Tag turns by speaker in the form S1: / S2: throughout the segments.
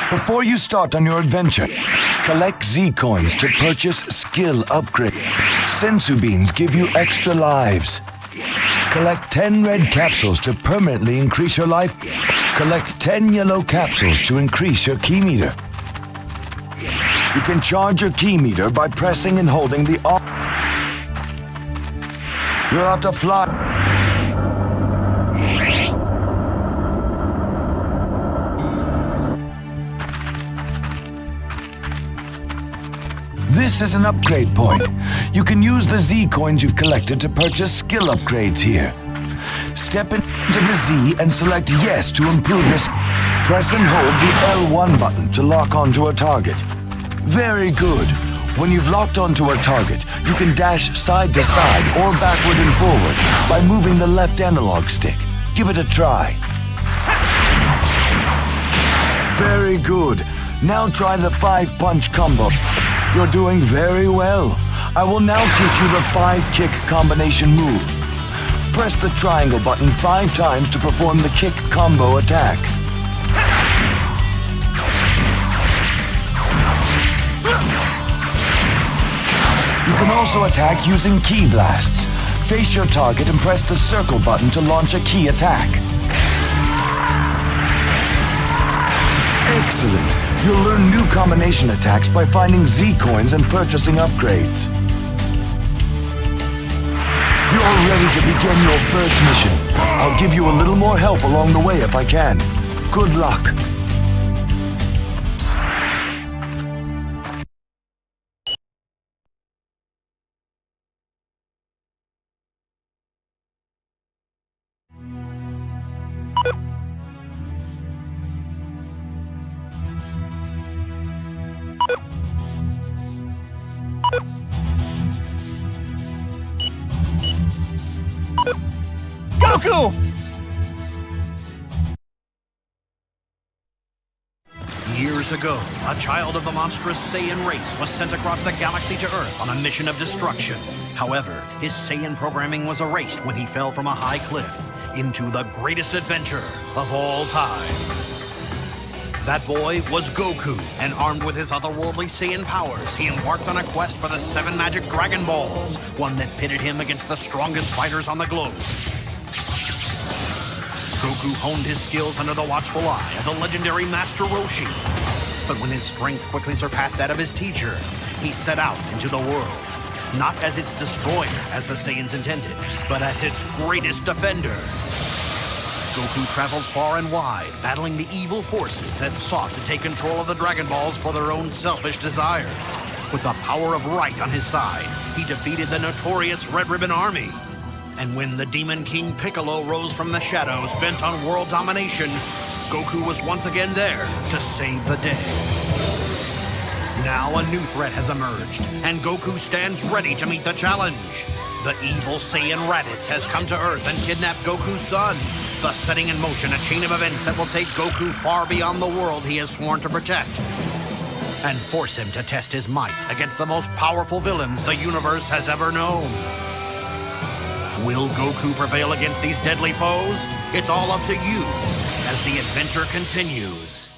S1: Before you start on your adventure, collect Z coins to purchase skill upgrade. Sensu beans give you extra lives. Collect 10 red capsules to permanently increase your life. Collect 10 yellow capsules to increase your key meter. You can charge your key meter by pressing and holding the R. You'll have to fly. This is an upgrade point. You can use the Z coins you've collected to purchase skill upgrades here. Step into the Z and select yes to improve your Press and hold the L1 button to lock onto a target. Very good. When you've locked onto a target, you can dash side to side or backward and forward by moving the left analog stick. Give it a try. Very good. Now try the 5-punch combo. You're doing very well. I will now teach you the 5-kick combination move. Press the triangle button 5 times to perform the kick combo attack. You can also attack using key blasts. Face your target and press the circle button to launch a key attack. Excellent! You'll learn new combination attacks by finding Z coins and purchasing upgrades. You're ready to begin your first mission. I'll give you a little more help along the way if I can. Good luck.
S2: Goku!
S3: Years ago, a child of the monstrous Saiyan race was sent across the galaxy to Earth on a mission of destruction. However, his Saiyan programming was erased when he fell from a high cliff into the greatest adventure of all time. That boy was Goku, and armed with his otherworldly Saiyan powers, he embarked on a quest for the 7 magic Dragon Balls, one that pitted him against the strongest fighters on the globe. Goku honed his skills under the watchful eye of the legendary Master Roshi. But when his strength quickly surpassed that of his teacher, he set out into the world, not as its destroyer, as the Saiyans intended, but as its greatest defender. Goku traveled far and wide, battling the evil forces that sought to take control of the Dragon Balls for their own selfish desires. With the power of right on his side, he defeated the notorious Red Ribbon Army. And when the Demon King Piccolo rose from the shadows, bent on world domination, Goku was once again there to save the day. Now a new threat has emerged, and Goku stands ready to meet the challenge. The evil Saiyan Raditz has come to Earth and kidnapped Goku's son, thus setting in motion a chain of events that will take Goku far beyond the world he has sworn to protect, and force him to test his might against the most powerful villains the universe has ever known. Will Goku prevail against these deadly foes? It's all up to you as the adventure continues.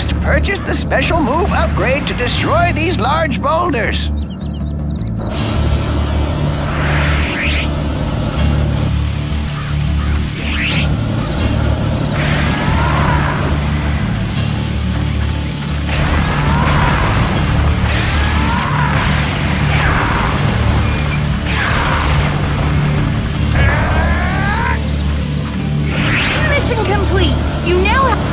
S2: must purchase the special move upgrade to destroy these large boulders.
S4: Mission complete. You now have...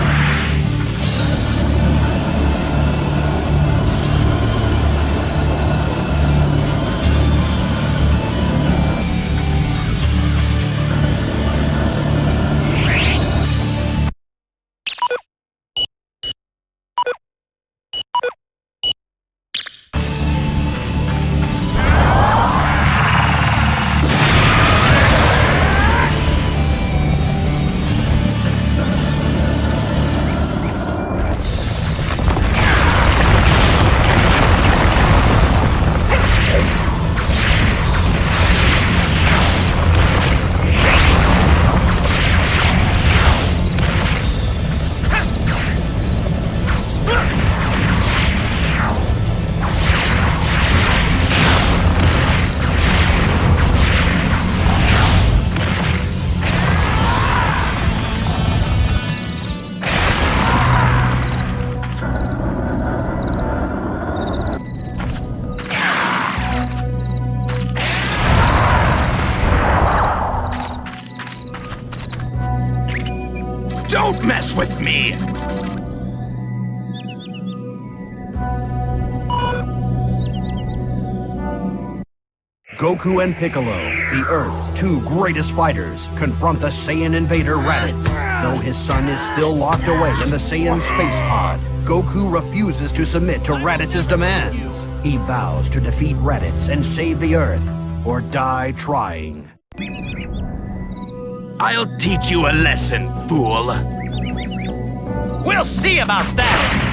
S5: Don't mess with me!
S3: Goku and Piccolo, the Earth's two greatest fighters, confront the Saiyan invader Raditz. Though his son is still locked away in the Saiyan space pod, Goku refuses to submit to Raditz's demands. He vows to defeat Raditz and save the Earth, or die trying.
S5: I'll teach you a lesson, fool. We'll see about that!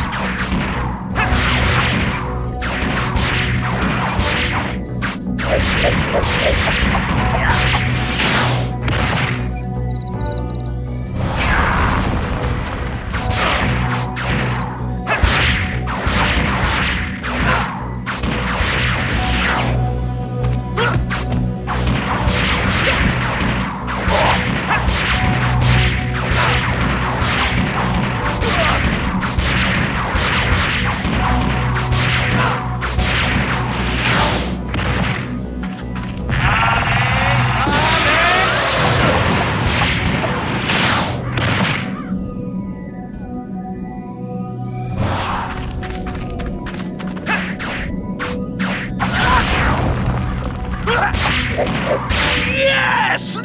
S5: Yes!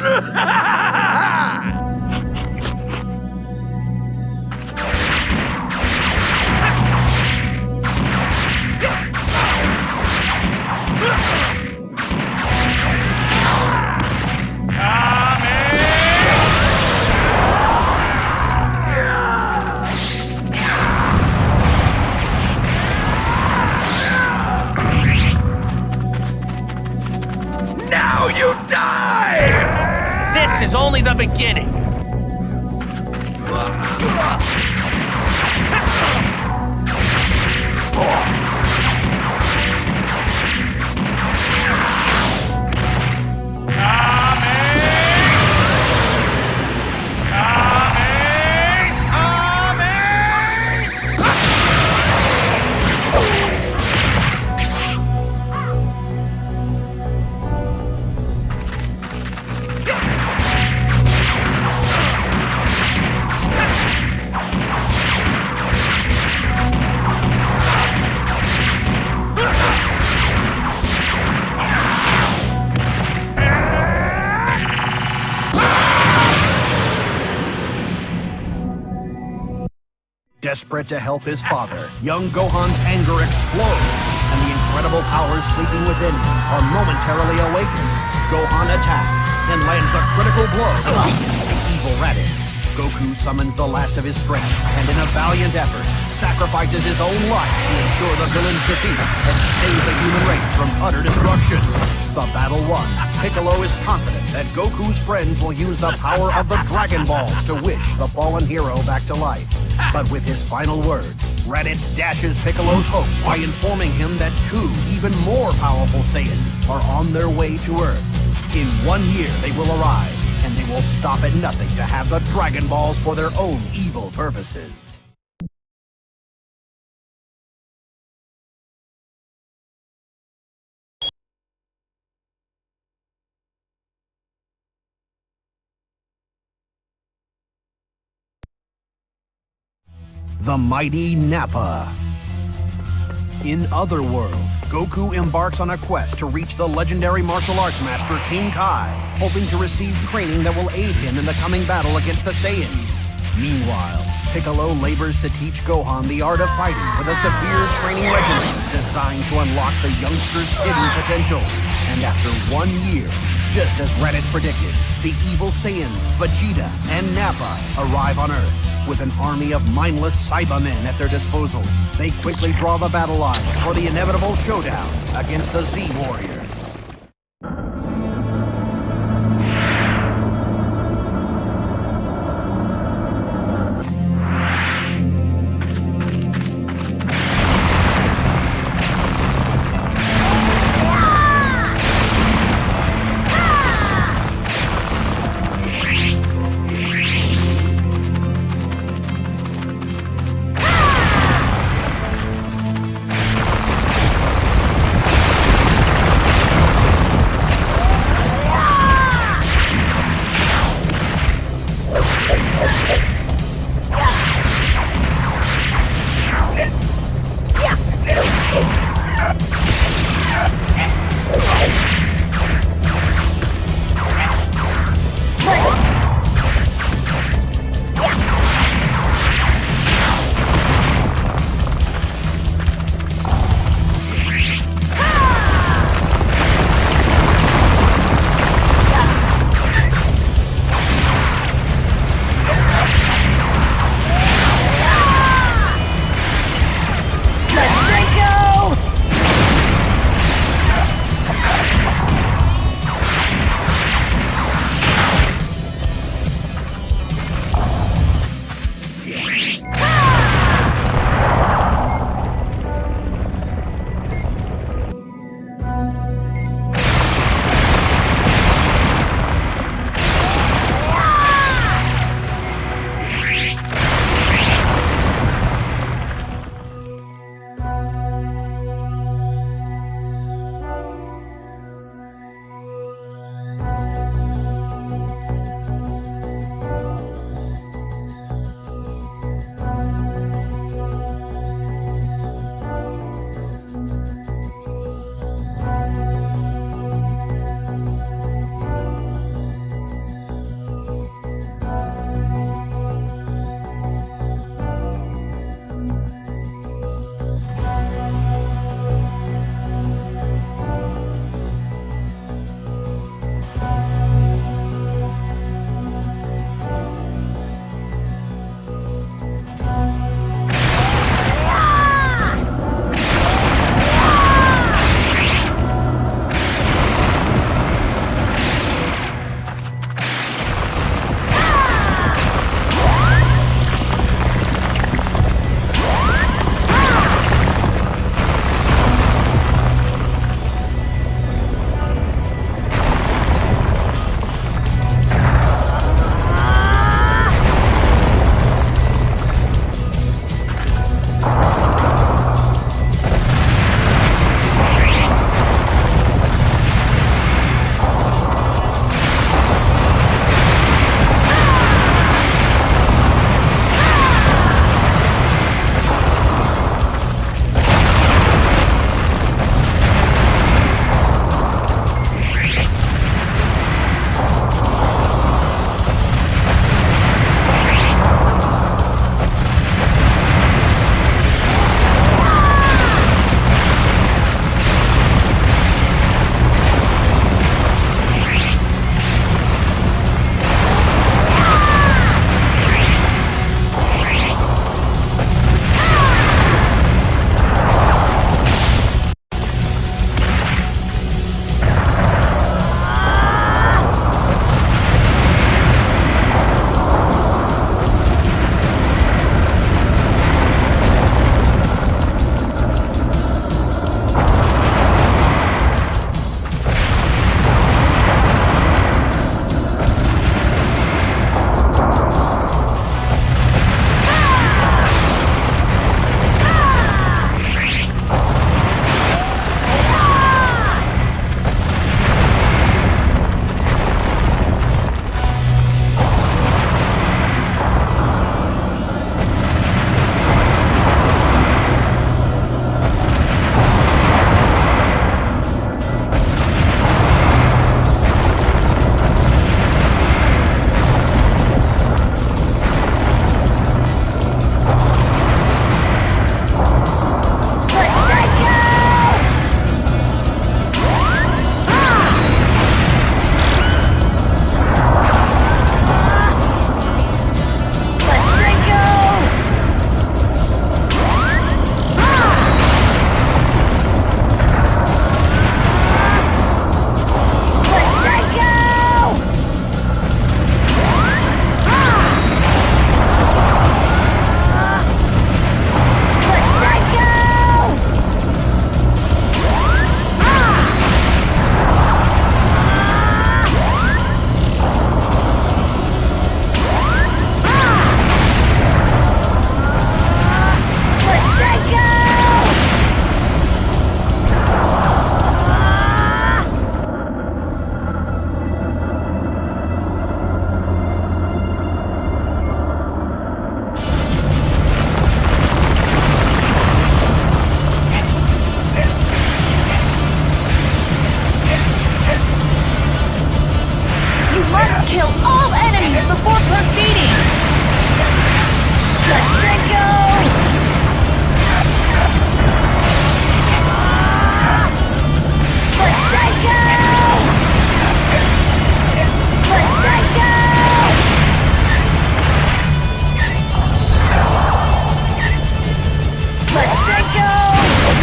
S5: Now you die! This is only the beginning.
S3: Desperate to help his father, young Gohan's anger explodes, and the incredible powers sleeping within him are momentarily awakened. Gohan attacks, then lands a critical blow to the evil Raditz. Goku summons the last of his strength, and in a valiant effort, sacrifices his own life to ensure the villain's defeat and save the human race from utter destruction. The battle won, Piccolo is confident that Goku's friends will use the power of the Dragon Balls to wish the fallen hero back to life. But with his final words, Raditz dashes Piccolo's hopes by informing him that two even more powerful Saiyans are on their way to Earth. In 1 year they will arrive, and they will stop at nothing to have the Dragon Balls for their own evil purposes. The mighty Nappa. In Otherworld, Goku embarks on a quest to reach the legendary martial arts master King Kai, hoping to receive training that will aid him in the coming battle against the Saiyans. Meanwhile, Piccolo labors to teach Gohan the art of fighting with a severe training regimen designed to unlock the youngster's hidden potential. And after 1 year, just as Raditz predicted, the evil Saiyans, Vegeta, and Nappa arrive on Earth. With an army of mindless Cybermen at their disposal, they quickly draw the battle lines for the inevitable showdown against the Z Warriors.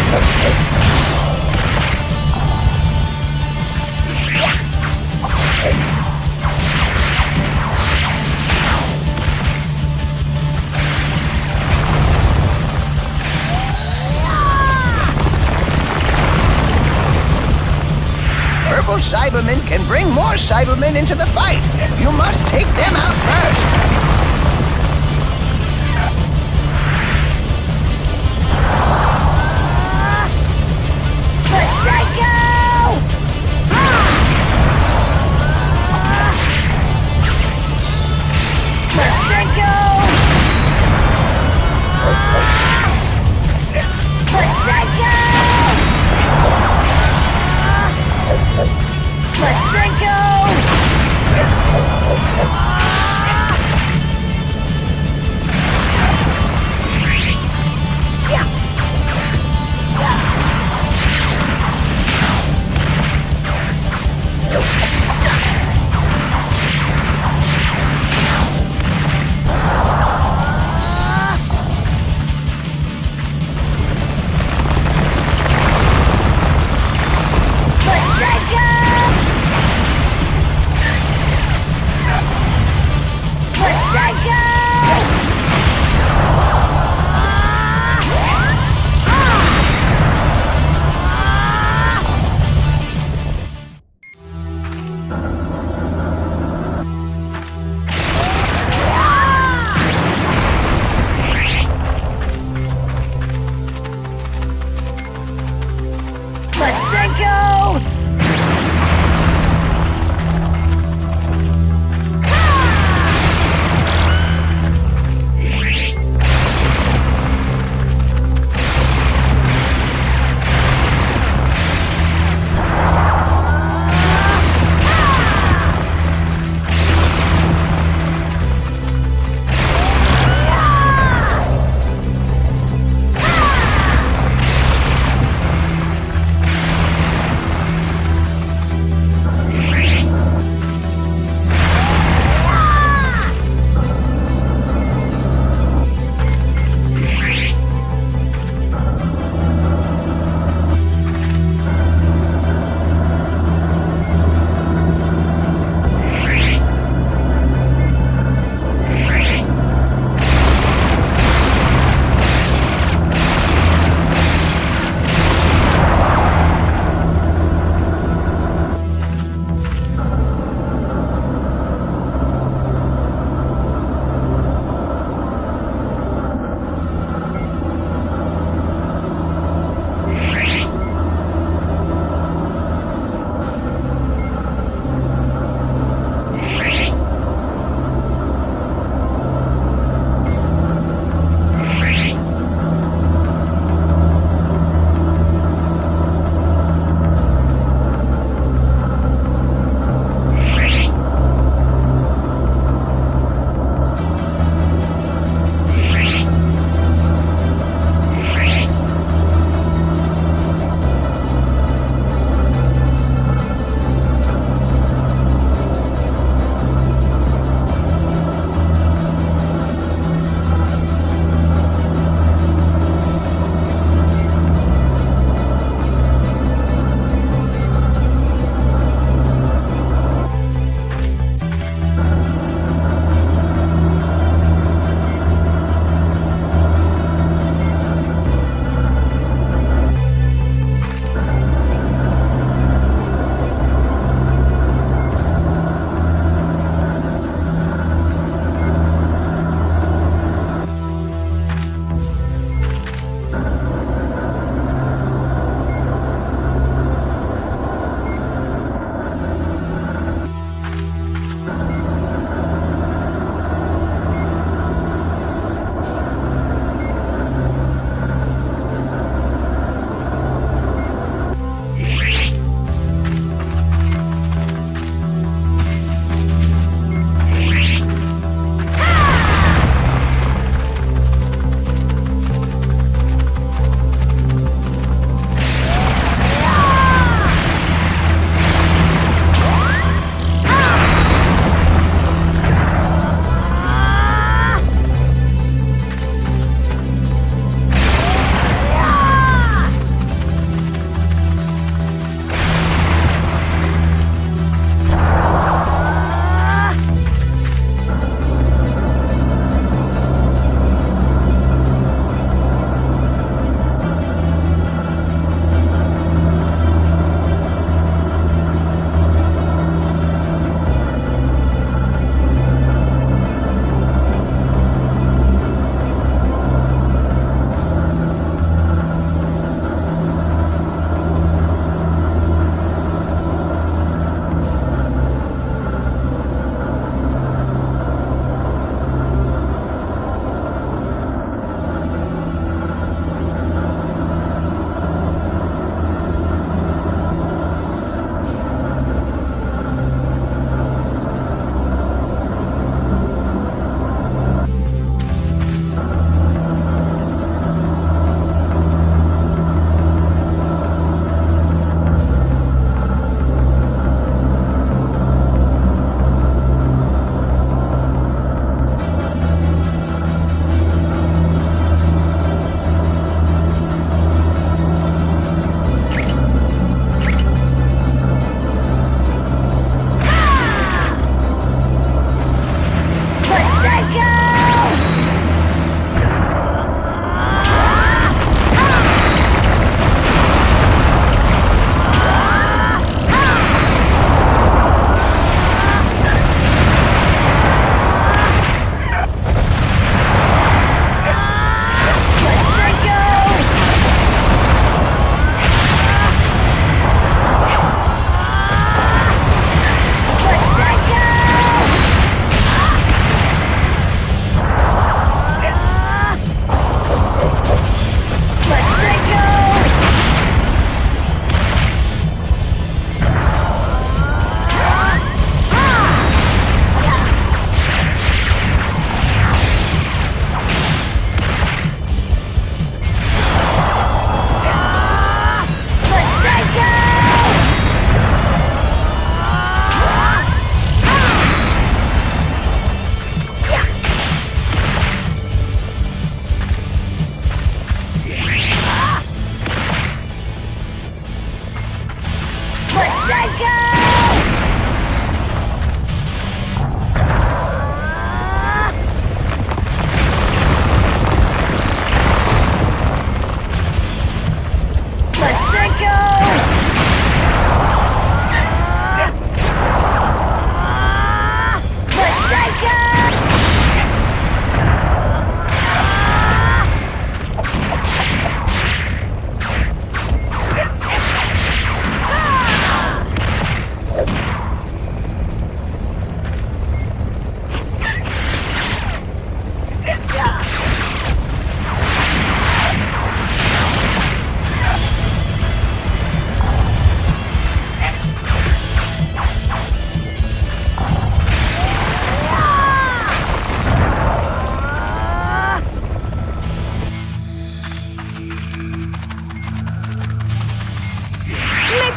S2: Purple Cybermen can bring more Cybermen into the fight. You must take them out first.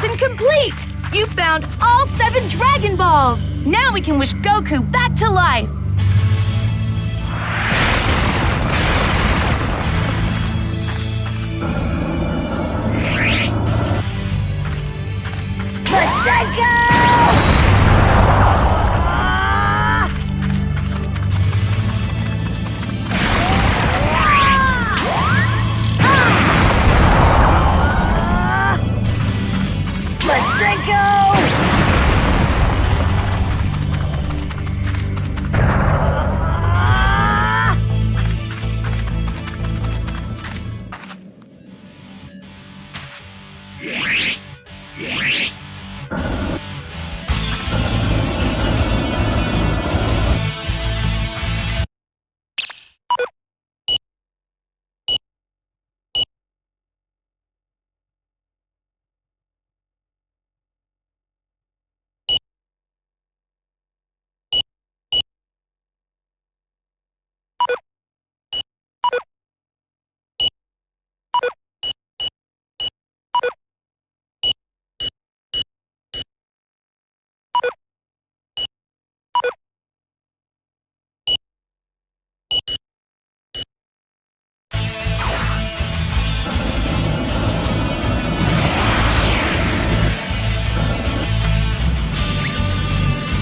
S4: Mission complete! You found all 7 Dragon Balls! Now we can wish Goku back to life! Let's go!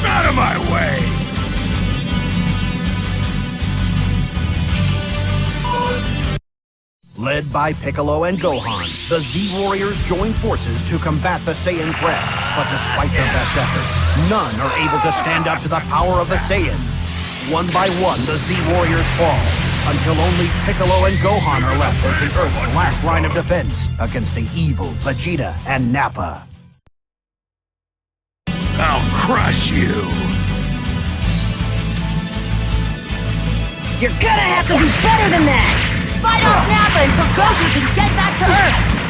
S5: Out of my way!
S3: Led by Piccolo and Gohan, the Z-Warriors join forces to combat the Saiyan threat. But despite their best efforts, none are able to stand up to the power of the Saiyans. One by one, the Z-Warriors fall, until only Piccolo and Gohan are left as the Earth's last line of defense against the evil Vegeta and Nappa.
S5: I'll crush you!
S4: You're gonna have to do better than that! Fight off Nappa until Goku can get back to Earth!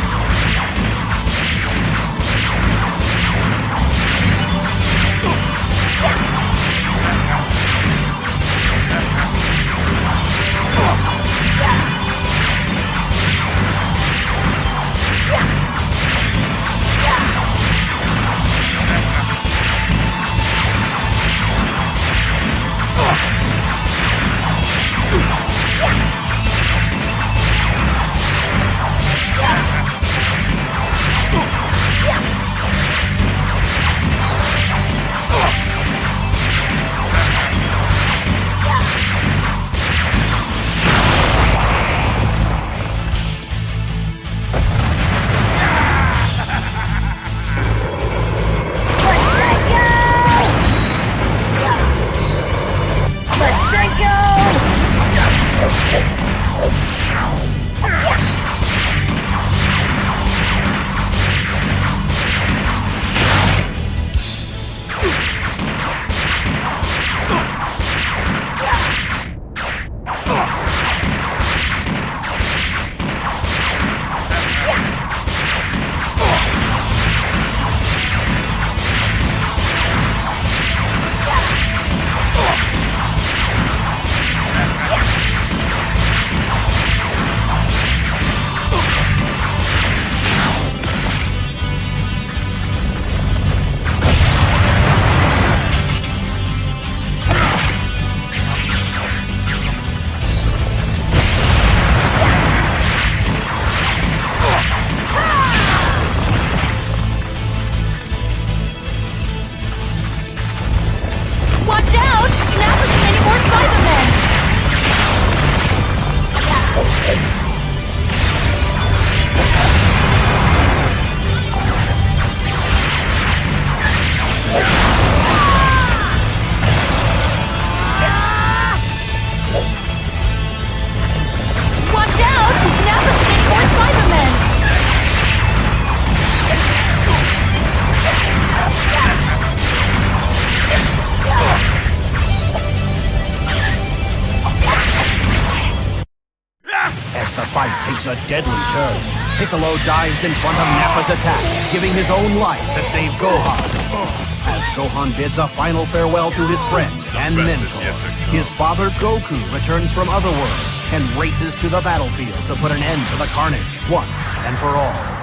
S3: takes a deadly turn. Piccolo dives in front of Nappa's attack, giving his own life to save Gohan. As Gohan bids a final farewell to his friend and mentor, his father Goku returns from Otherworld and races to the battlefield to put an end to the carnage once and for all.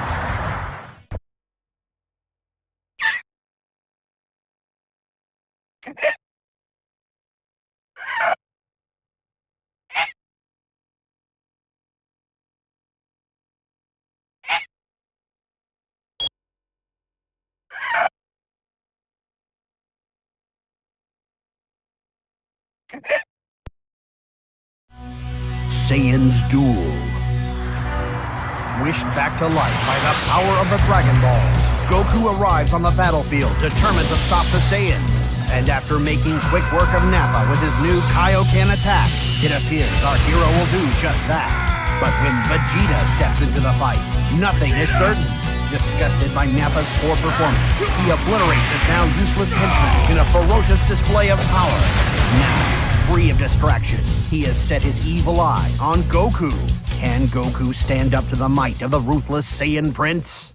S3: Saiyan's Duel. Wished back to life by the power of the Dragon Balls, Goku arrives on the battlefield determined to stop the Saiyans. And after making quick work of Nappa with his new Kaioken attack, it appears our hero will do just that. But when Vegeta steps into the fight, nothing is certain. Disgusted by Nappa's poor performance, he obliterates his now useless henchman in a ferocious display of power. Now, free of distraction, he has set his evil eye on Goku. Can Goku stand up to the might of the ruthless Saiyan Prince?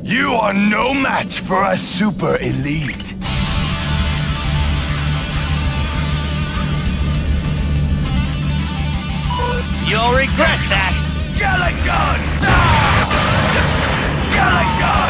S1: You are no match for a super elite.
S5: You'll regret that!
S1: Galagon! Galagon!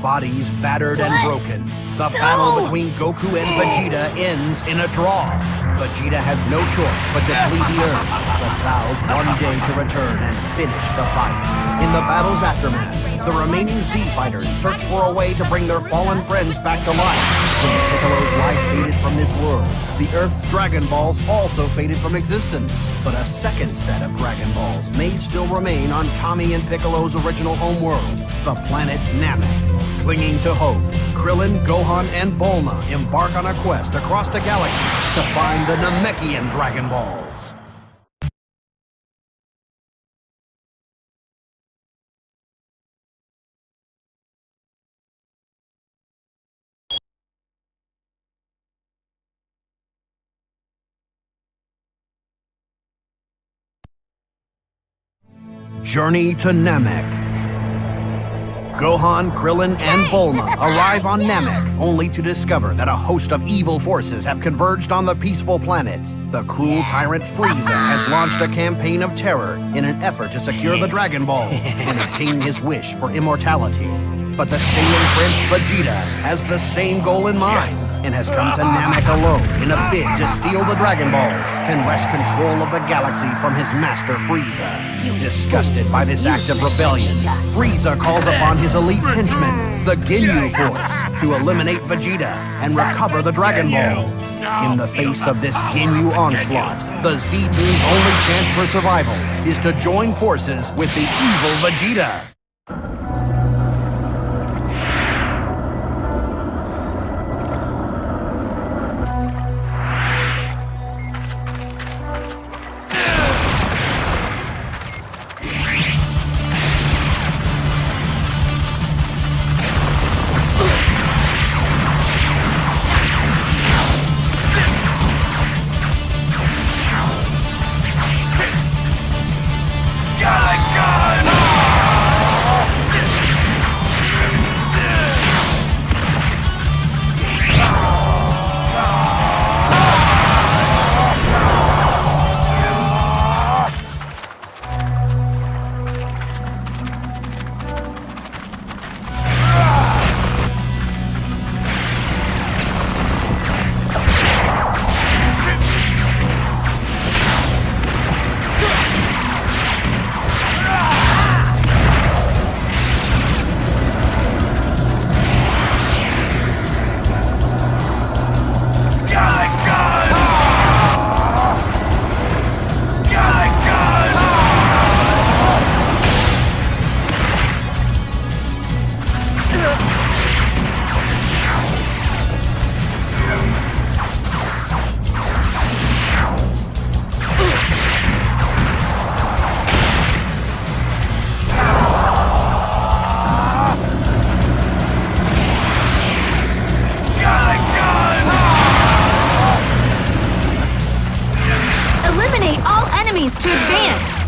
S3: bodies battered and broken, the battle between Goku and Vegeta ends in a draw. Vegeta has no choice but to flee the Earth, but vows one day to return and finish the fight. In the battle's aftermath, the remaining Z fighters search for a way to bring their fallen friends back to life. When Piccolo's life faded from this world, the Earth's Dragon Balls also faded from existence. But a second set of Dragon Balls may still remain on Kami and Piccolo's original homeworld, the planet Namek. Clinging to hope, Krillin, Gohan, and Bulma embark on a quest across the galaxy to find the Namekian Dragon Balls. Journey to Namek. Gohan, Krillin, and Bulma arrive on Namek, only to discover that a host of evil forces have converged on the peaceful planet. The cruel tyrant Frieza has launched a campaign of terror in an effort to secure the Dragon Balls and obtain his wish for immortality. But the Saiyan Prince Vegeta has the same goal in mind and has come to Namek alone in a bid to steal the Dragon Balls and wrest control of the galaxy from his master Frieza. Disgusted by this act of rebellion, Frieza calls upon his elite henchman, the Ginyu Force, to eliminate Vegeta and recover the Dragon Balls. In the face of this Ginyu onslaught, the Z-Team's only chance for survival is to join forces with the evil Vegeta.
S4: to advance.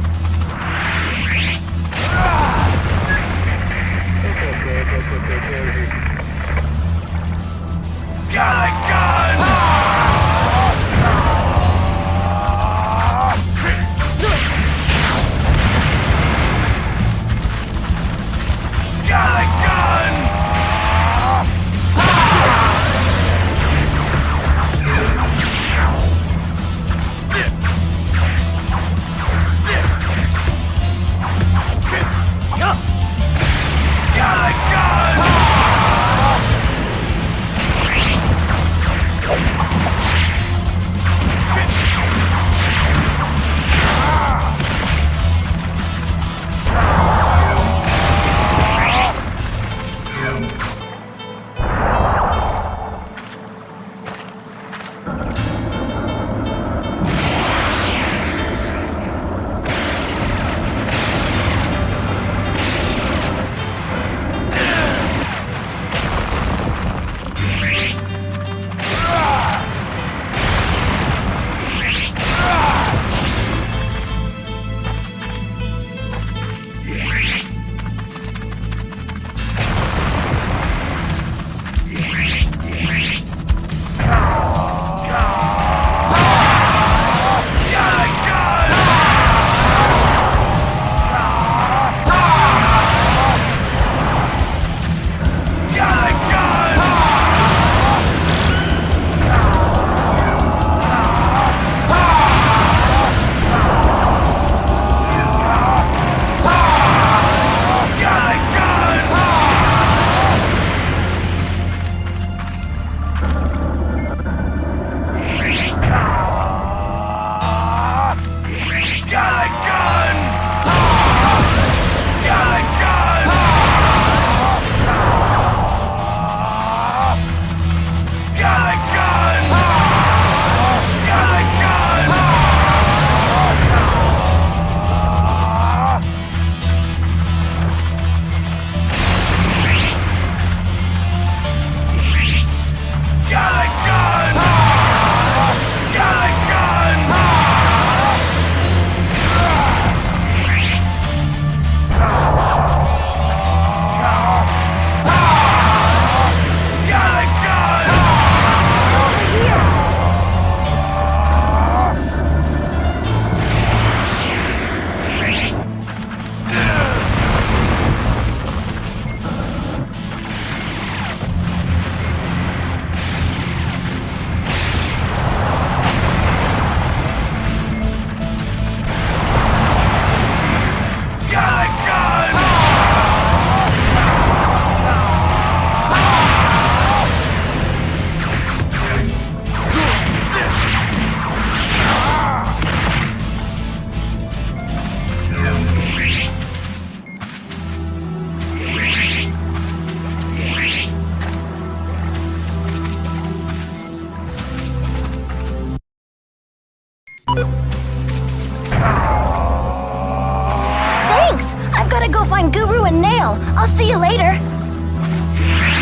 S6: a nail. I'll see you later.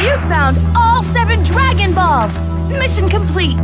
S4: You found all 7 Dragon Balls! Mission complete!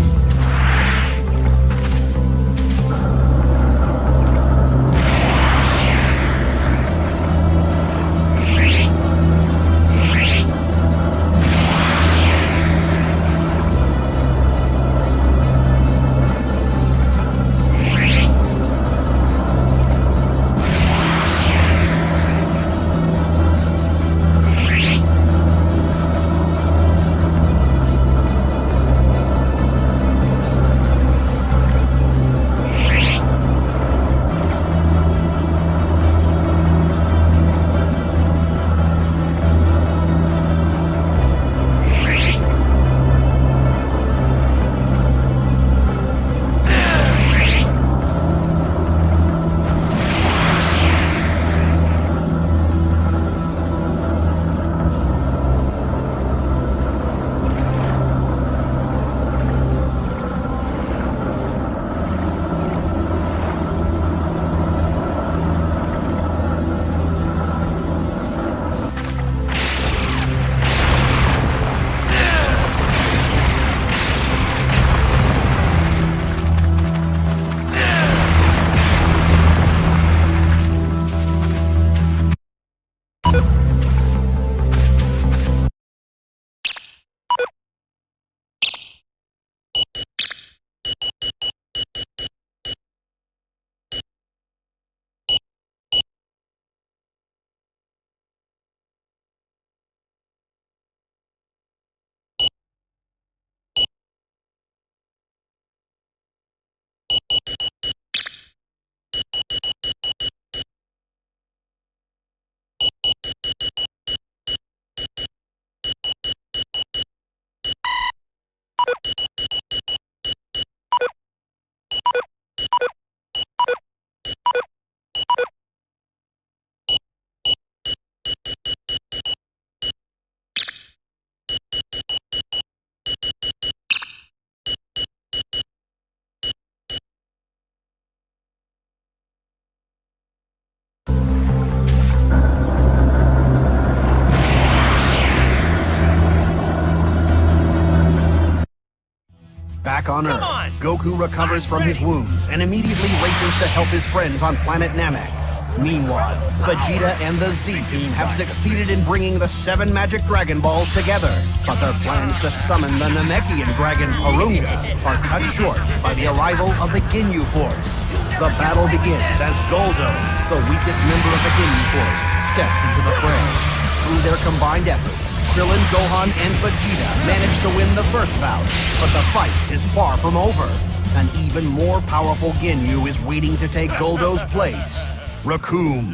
S3: Back on Earth, Goku recovers from his wounds and immediately races to help his friends on planet Namek. Meanwhile, Vegeta and the Z-Team have succeeded in bringing the 7 magic Dragon Balls together, but their plans to summon the Namekian dragon Porunga are cut short by the arrival of the Ginyu Force. The battle begins as Goldo, the weakest member of the Ginyu Force, steps into the fray. Through their combined efforts, Krillin, Gohan, and Vegeta manage to win the first bout, but the fight is far from over. An even more powerful Ginyu is waiting to take Goldo's place. Raccoon.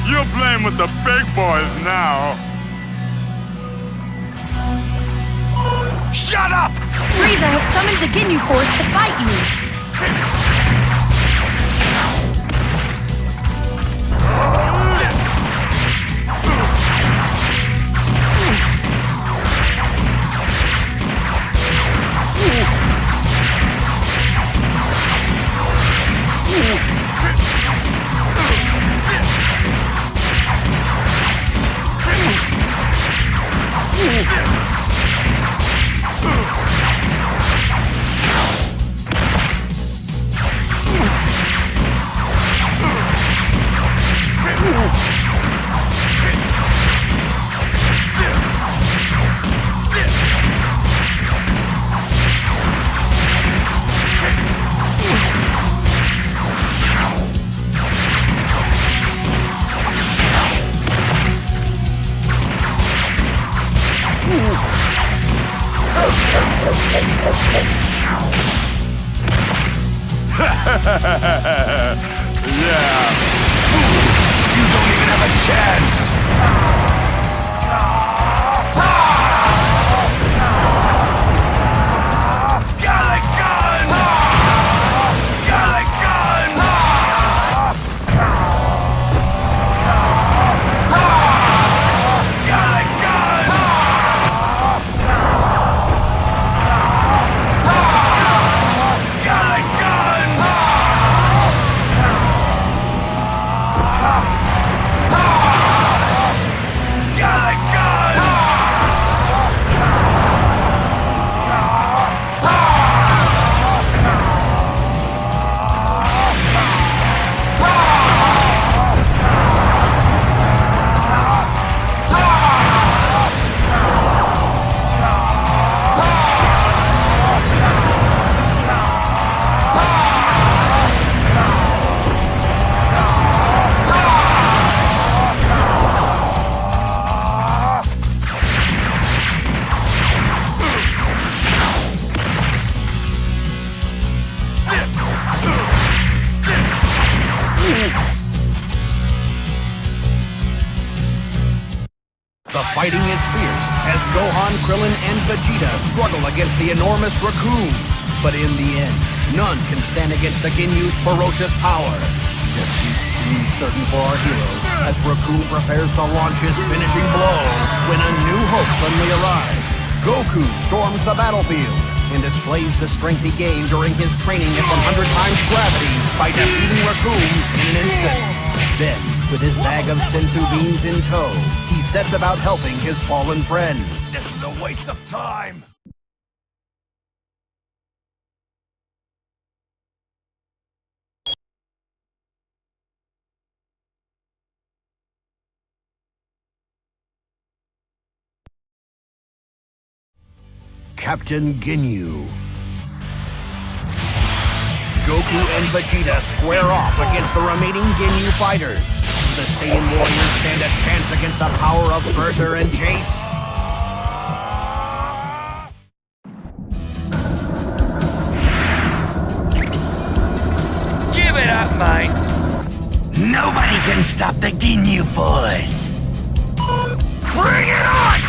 S7: You're playing with the big boys now.
S5: Shut up!
S4: Frieza has summoned the Ginyu Force to fight you.
S7: Yeah.
S1: Fool! You don't even have a chance!
S3: fighting is fierce as Gohan, Krillin, and Vegeta struggle against the enormous Raccoon. But in the end, none can stand against the Ginyu's ferocious power. Defeat seems certain for our heroes as Raccoon prepares to launch his finishing blow when a new hope suddenly arrives. Goku storms the battlefield and displays the strength he gained during his training at 100 times gravity by defeating Raccoon in an instant. Then, with his bag of sensu beans in tow, he sets about helping his fallen friends.
S1: This is a waste of time!
S3: Captain Ginyu. Goku and Vegeta square off against the remaining Ginyu fighters. The Saiyan warriors stand a chance against the power of Bertha and Jace.
S5: Give it up, mate. Nobody can stop the Ginyu Force. Bring it on!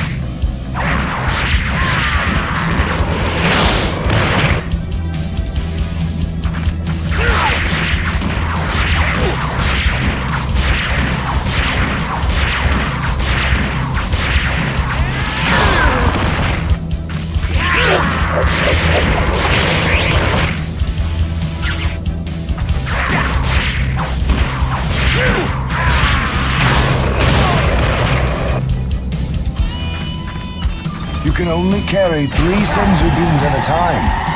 S1: You can only carry 3 senzu beans at a time.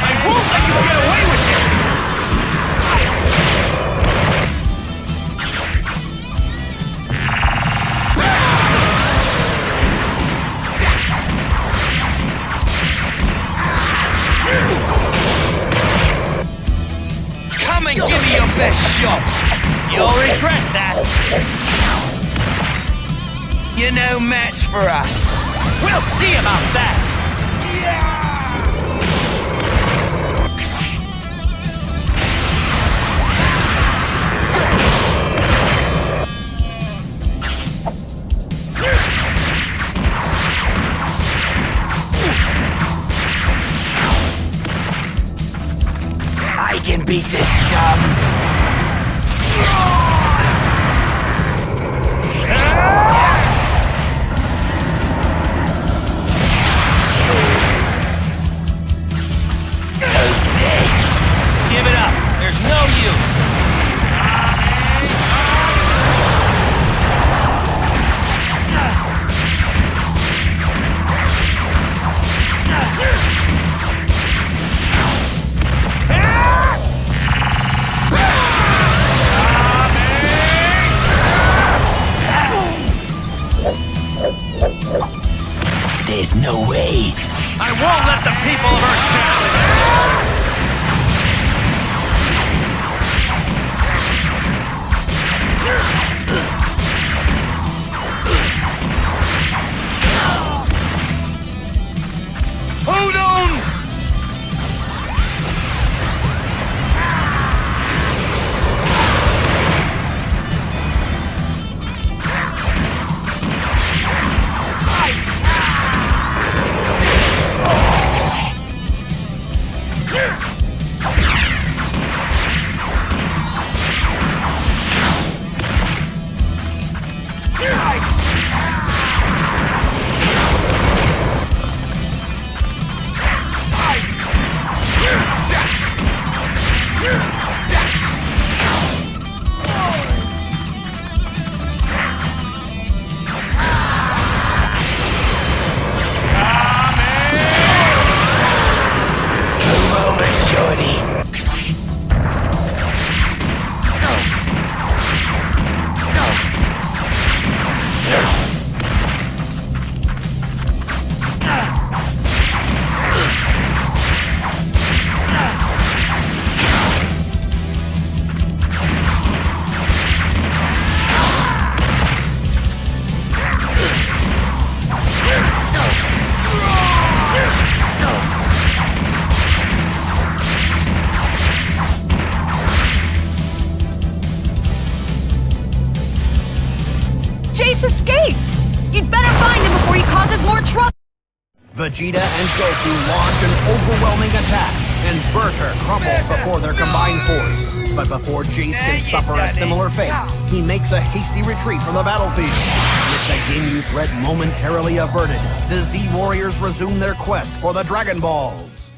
S5: I won't let you get away with this! Come and give me your best shot! You'll regret that! You're no match for us! We'll see about that! I can beat this scum! Take this! Give it up! There's no use! There's no way. I won't let the people of Earth down. Hold on!
S4: the trouble.
S3: Vegeta and Goku launch an overwhelming attack, and Berter crumbles before their combined force. But before Jace can suffer a similar fate, he makes a hasty retreat from the battlefield. With the Ginyu threat momentarily averted, the Z Warriors resume their quest for the Dragon Balls.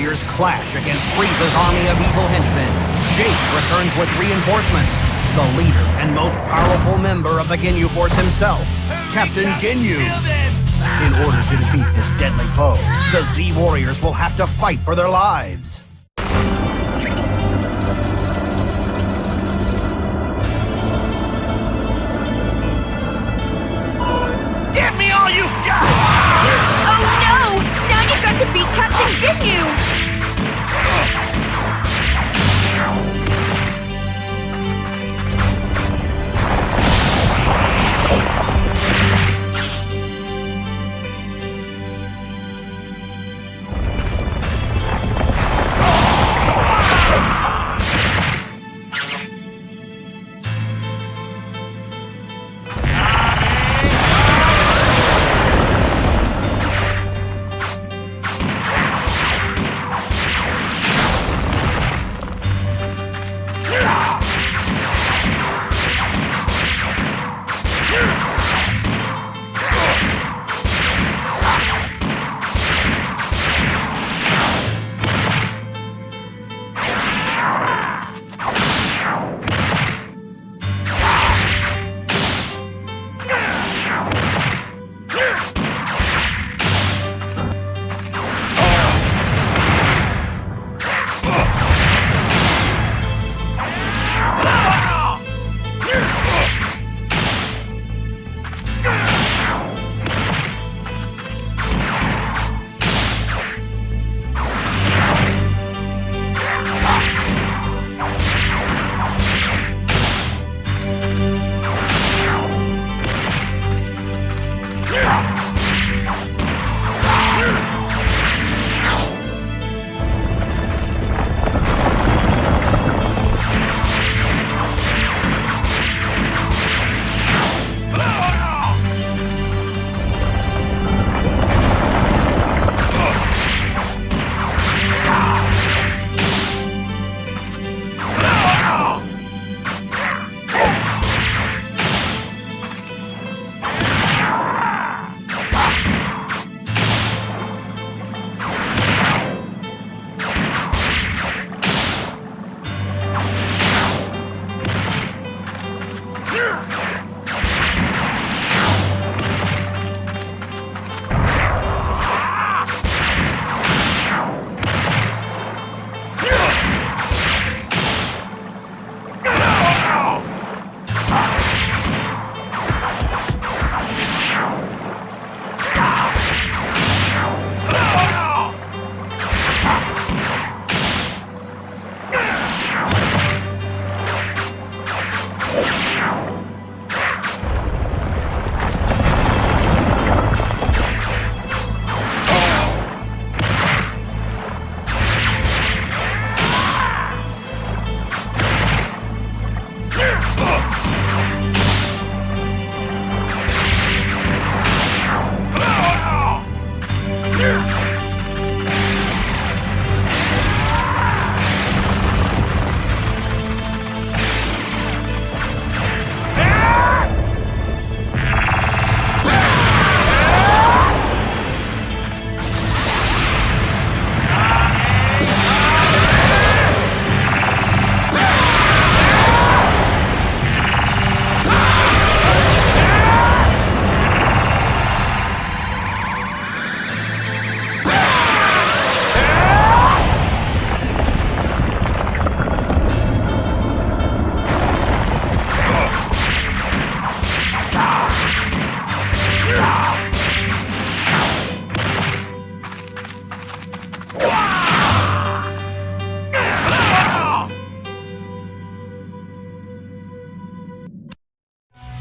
S3: warriors clash against Frieza's army of evil henchmen. Chase returns with reinforcements. The leader and most powerful member of the Ginyu Force himself, Captain Ginyu. In order to defeat this deadly foe, the Z warriors will have to fight for their lives.
S5: Give me all you got!
S4: Oh no! Now you've got to beat Captain Ginyu!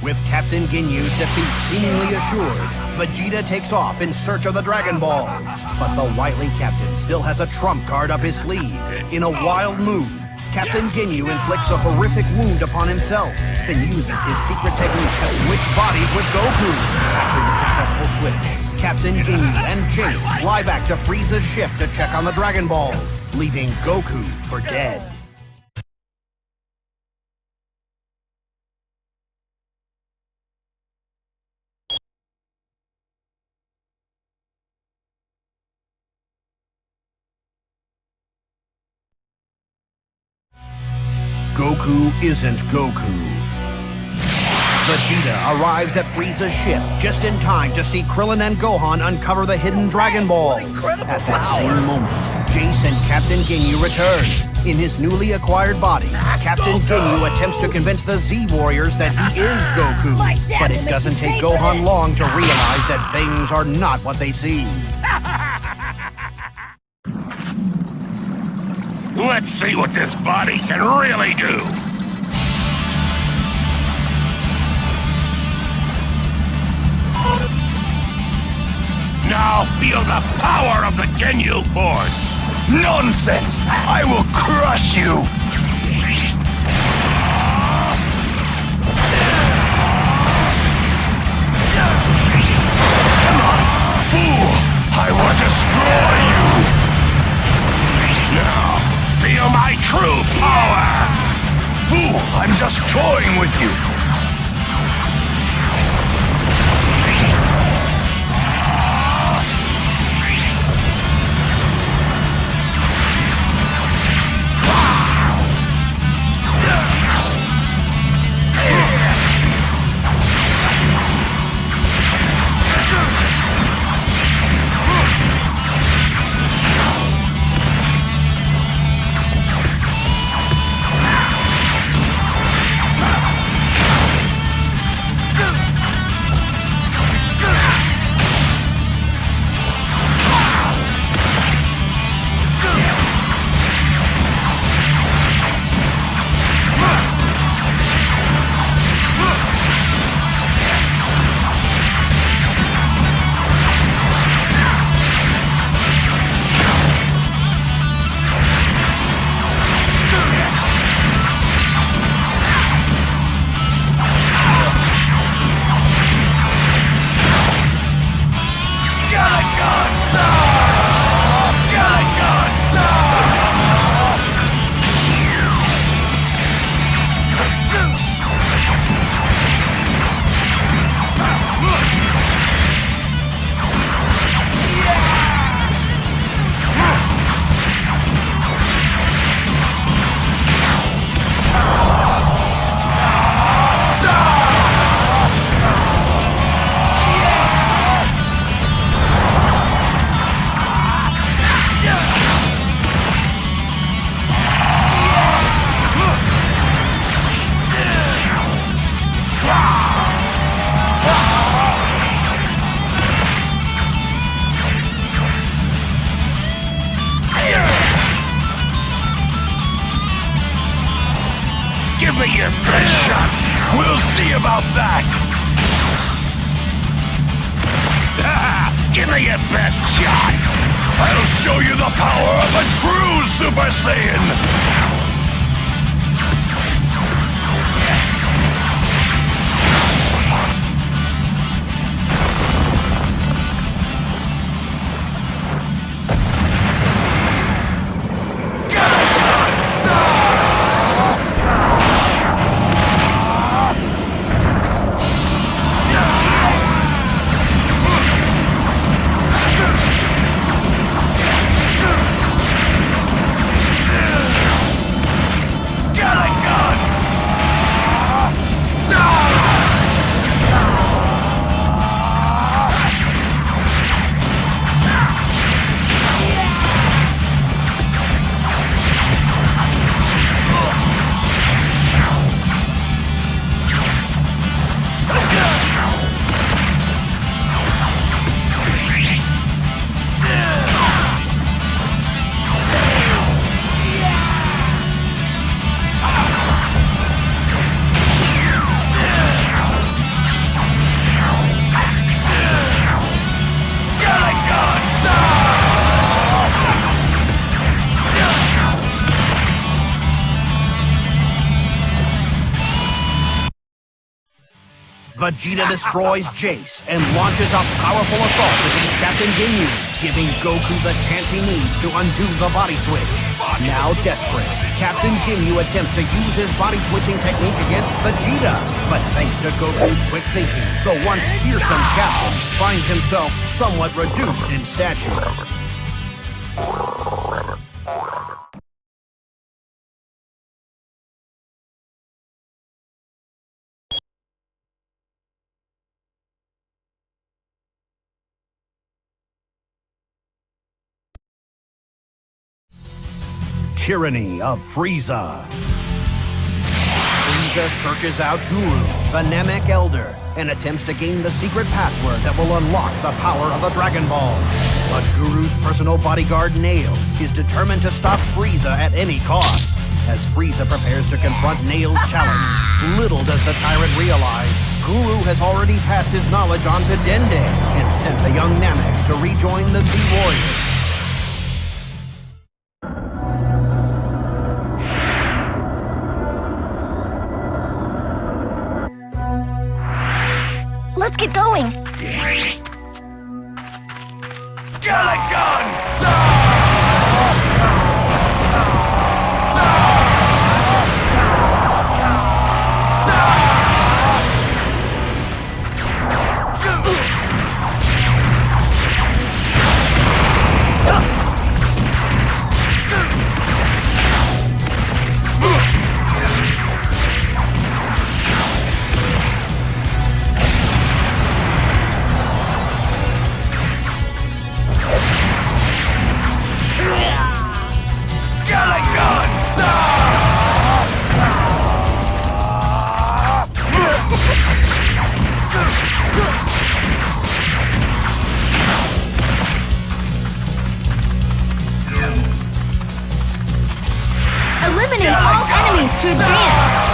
S3: With Captain Ginyu's defeat seemingly assured, Vegeta takes off in search of the Dragon Balls. But the wily captain still has a trump card up his sleeve. In a wild move, Captain Ginyu inflicts a horrific wound upon himself, then uses his secret technique to switch bodies with Goku. After the successful switch, Captain Ginyu and Chase fly back to Frieza's ship to check on the Dragon Balls, leaving Goku for dead. Goku isn't Goku. Vegeta arrives at Frieza's ship just in time to see Krillin and Gohan uncover the hidden Dragon Ball. At that same moment, Jace and Captain Ginyu return. In his newly acquired body, Captain Ginyu attempts to convince the Z-Warriors that he is Goku. But it doesn't take Gohan long to realize that things are not what they seem.
S5: Let's see what this body can really do. Now feel the power of the Ginyu Force!
S1: Nonsense! I will crush you! Come on, fool! I will destroy you!
S5: Now, feel my true power!
S1: Fool, I'm just toying with you!
S5: Give me your best shot!
S1: We'll see about that!
S5: Give me your best shot!
S1: I'll show you the power of a true Super Saiyan!
S3: Vegeta destroys Jace and launches a powerful assault against Captain Ginyu, giving Goku the chance he needs to undo the body switch. Now desperate, Captain Ginyu attempts to use his body switching technique against Vegeta. But thanks to Goku's quick thinking, the once fearsome Captain finds himself somewhat reduced in stature. tyranny of Frieza. Frieza searches out Guru, the Namek Elder, and attempts to gain the secret password that will unlock the power of the Dragon Ball. But Guru's personal bodyguard, Nail, is determined to stop Frieza at any cost. As Frieza prepares to confront Nail's challenge, little does the tyrant realize Guru has already passed his knowledge on to Dende and sent the young Namek to rejoin the Z Warriors.
S6: Let's get going.
S4: Eliminate all enemies to advance!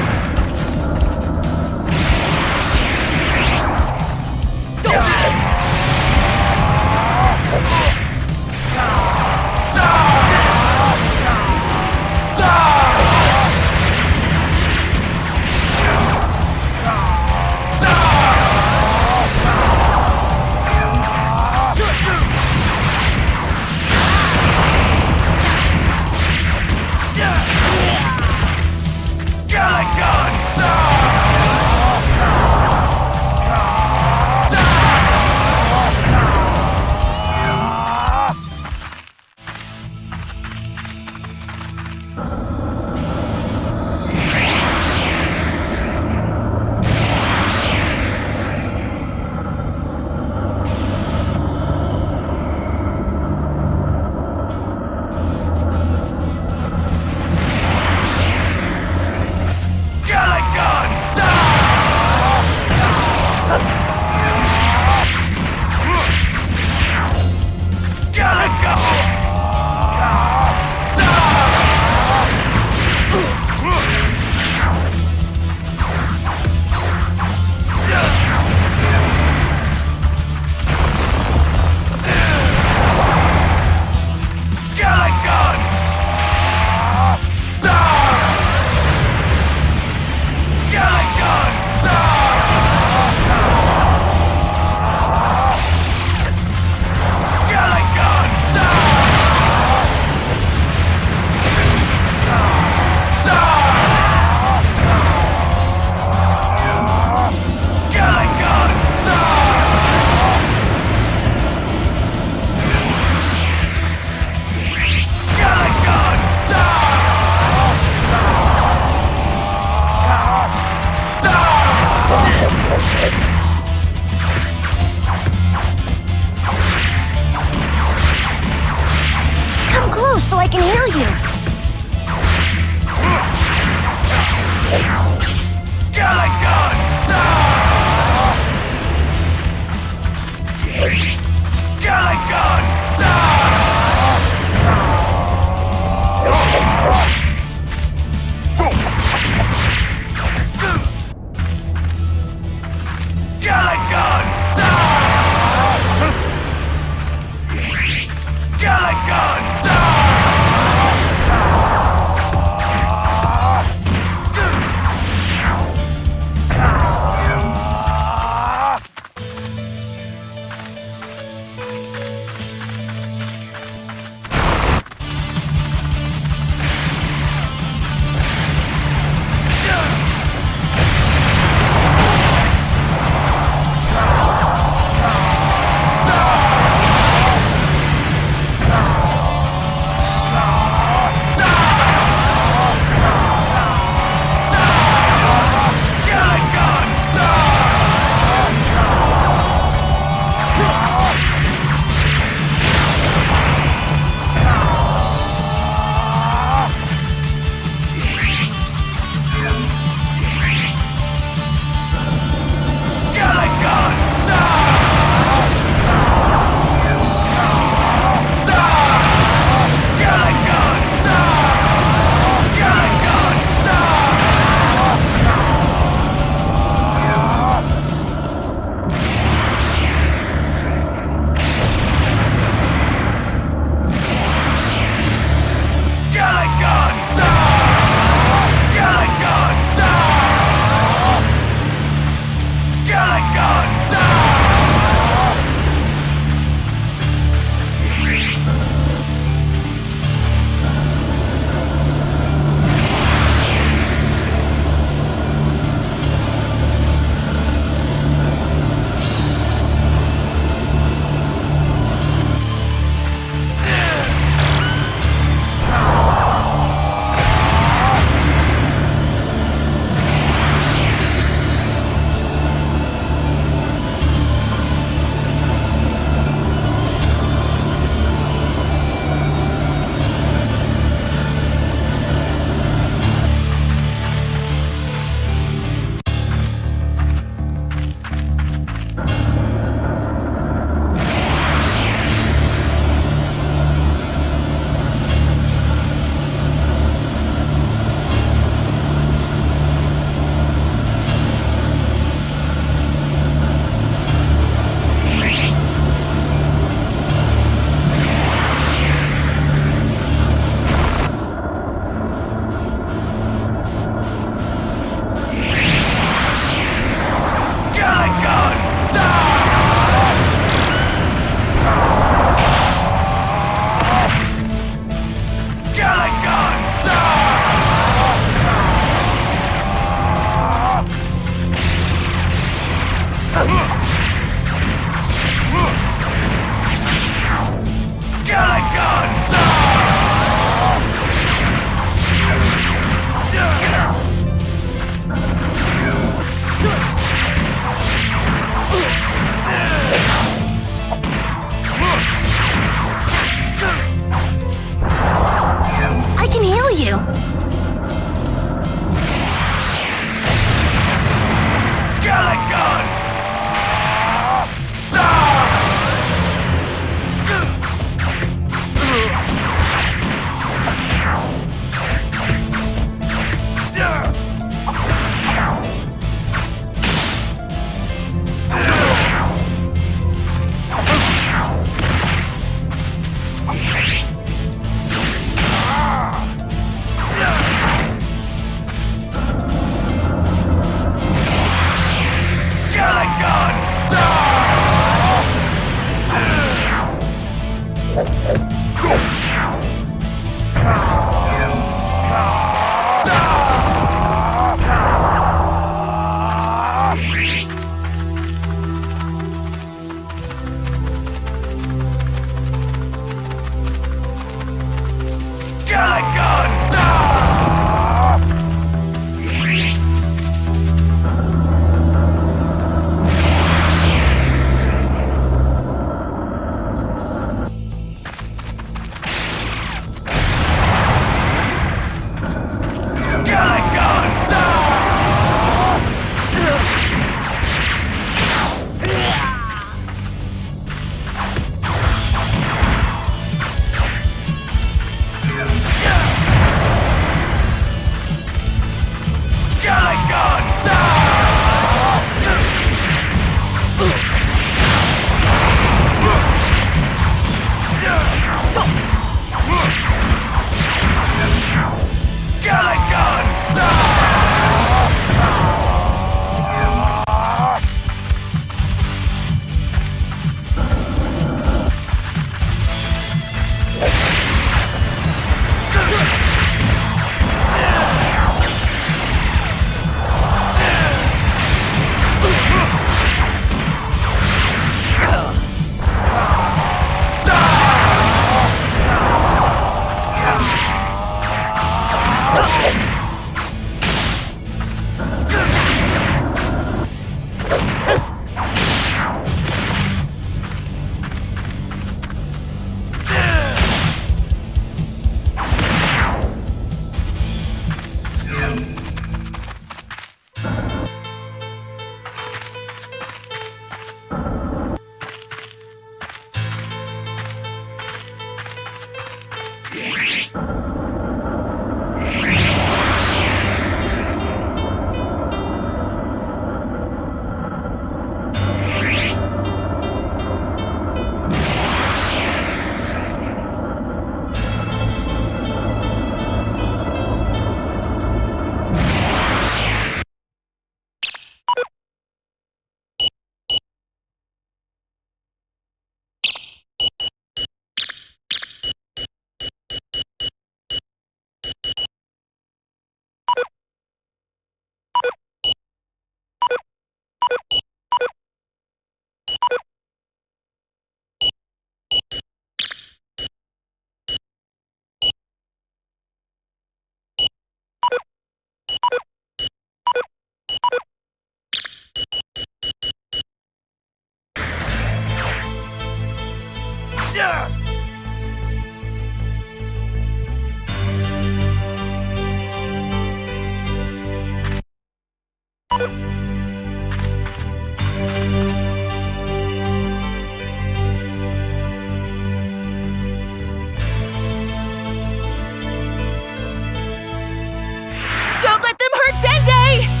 S4: Don't let them hurt Dende!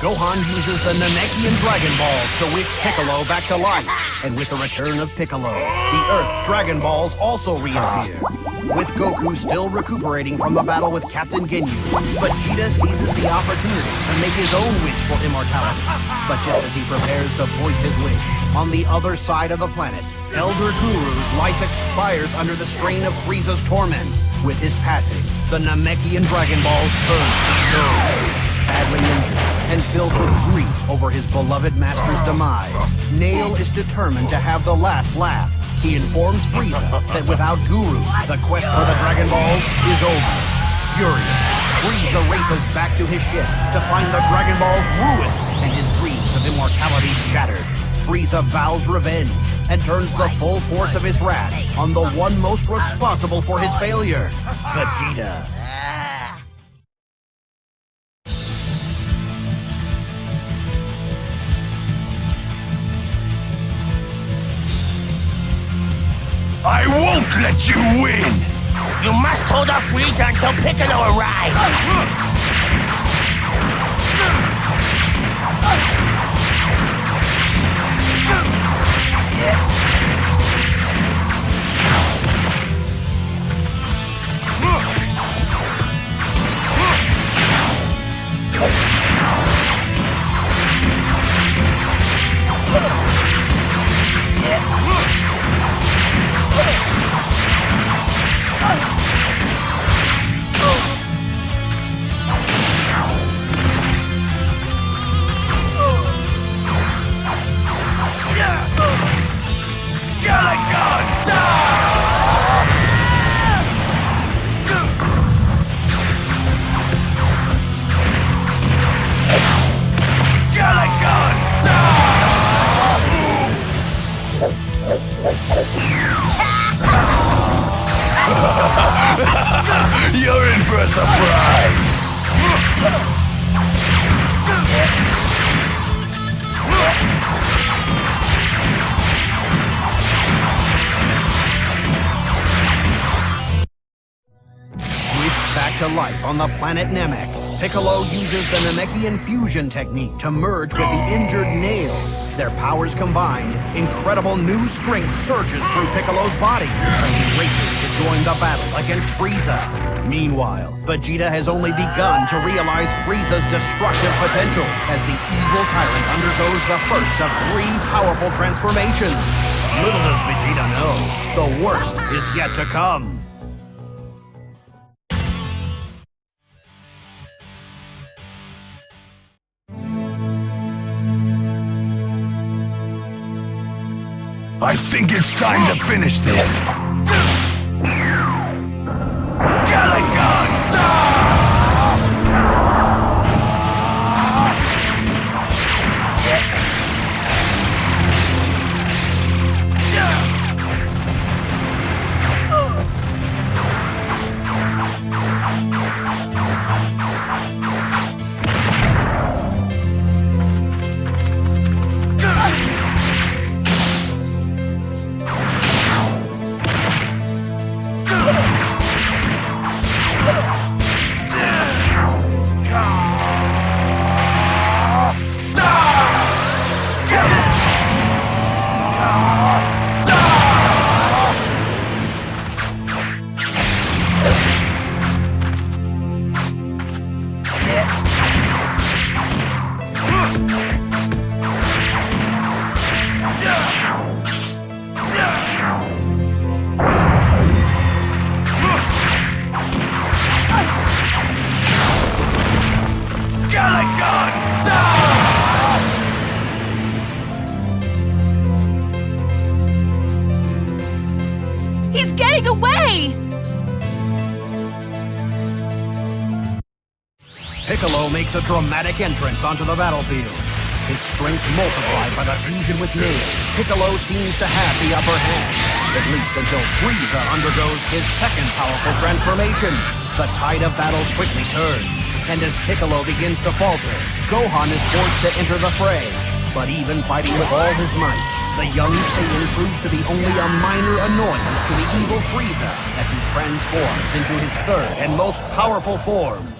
S3: Gohan uses the Namekian Dragon Balls to wish Piccolo back to life. And with the return of Piccolo, the Earth's Dragon Balls also reappear. With Goku still recuperating from the battle with Captain Ginyu, Vegeta seizes the opportunity to make his own wish for immortality. But just as he prepares to voice his wish, on the other side of the planet, Elder Guru's life expires under the strain of Frieza's torment. With his passing, the Namekian Dragon Balls turn to stone. Badly injured and filled with grief over his beloved master's demise, Nail is determined to have the last laugh. He informs Frieza that without Guru, the quest for the Dragon Balls is over. Furious, Frieza races back to his ship to find the Dragon Balls ruined and his dreams of immortality shattered. Frieza vows revenge and turns the full force of his wrath on the one most responsible for his failure, Vegeta.
S1: I won't let you win!
S5: You must hold off Frieza until Piccolo arrives!
S1: You're in for a surprise!
S3: Wished back to life on the planet Namek, Piccolo uses the Namekian fusion technique to merge with the injured Nail. Their powers combined, incredible new strength surges through Piccolo's body, and he races to join the battle against Frieza. Meanwhile, Vegeta has only begun to realize Frieza's destructive potential as the evil tyrant undergoes the first of 3 powerful transformations. Little does Vegeta know, the worst is yet to come.
S1: I think it's time to finish this.
S3: Piccolo makes a dramatic entrance onto the battlefield. His strength multiplied by the fusion with Nail, Piccolo seems to have the upper hand, at least until Frieza undergoes his second powerful transformation. The tide of battle quickly turns, and as Piccolo begins to falter, Gohan is forced to enter the fray. But even fighting with all his might, the young Saiyan proves to be only a minor annoyance to the evil Frieza as he transforms into his third and most powerful form.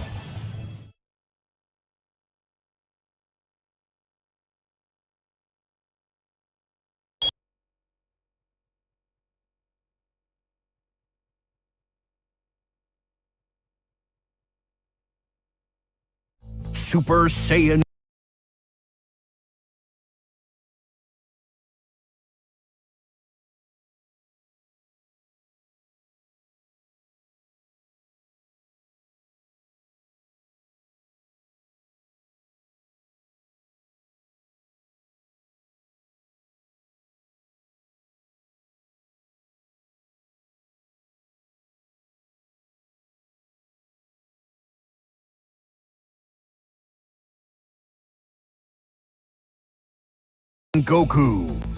S3: Super Saiyan. Goku.